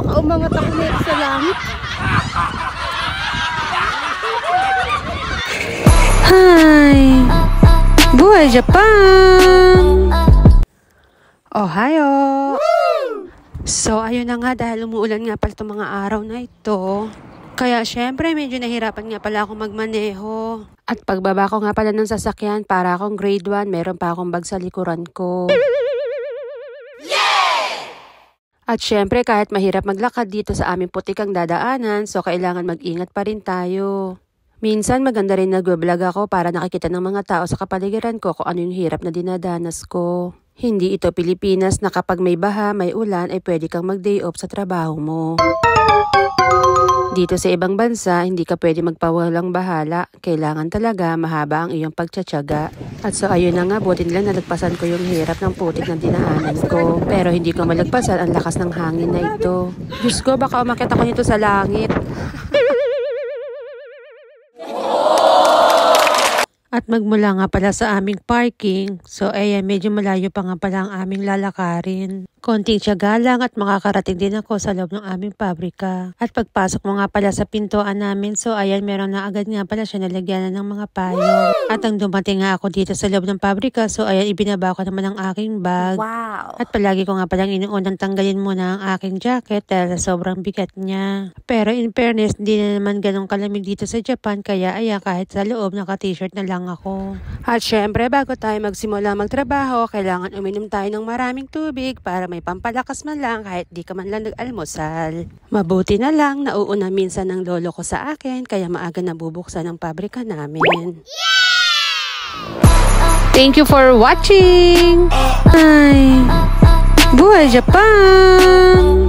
baka umangat ako nito sa langit. Hi! Buhay Japan! Ohayo! So, ayun na nga dahil umuulan nga pala itong mga araw na ito. Kaya syempre medyo nahirapan nga pala akong magmaneho. At pagbaba ko nga pala ng sasakyan para akong grade 1, meron pa akong bag sa likuran ko. At syempre kahit mahirap maglakad dito sa aming putikang dadaanan, so kailangan mag-ingat pa rin tayo. Minsan maganda rin nag-vlog ako para nakikita ng mga tao sa kapaligiran ko kung ano yung hirap na dinadanas ko. Hindi ito Pilipinas na kapag may baha, may ulan ay pwede kang mag-day off sa trabaho mo. Dito sa ibang bansa, hindi ka pwede magpawalang bahala. Kailangan talaga mahaba ang iyong pagtsatsaga. At so ayun na nga, buti nila nalagpasan ko yung hirap ng putik na dinaanan ko. Pero hindi ko malagpasan ang lakas ng hangin na ito. Diyos ko, baka umakyat ako nito sa langit. At magmula nga pala sa aming parking, so ayan, medyo malayo pa nga pala ang aming lalakarin. Konting tiyaga lang at makakarating din ako sa loob ng aming pabrika. At pagpasok mo nga pala sa pintuan namin, so ayan, meron na agad nga pala siya nalagyanan ng mga payong. At ang dumating nga ako dito sa loob ng pabrika, so ayan, ibinaba ko naman ang aking bag. Wow! At palagi ko nga palang inuunang tanggalin muna ang aking jacket dahil sobrang bigat niya. Pero in fairness, hindi na naman ganun kalamig dito sa Japan, kaya ayan, kahit sa loob naka-t-shirt na lang ako. At syempre, bago tayo magsimula magtrabaho, kailangan uminom tayo ng maraming tubig para may pampalakas man lang kahit di ka man lang nag-almusal. Mabuti na lang, nauuna minsan ng lolo ko sa akin, kaya maaga nabubuksan ang pabrika namin. Thank you for watching! Hi! Buhay Japan!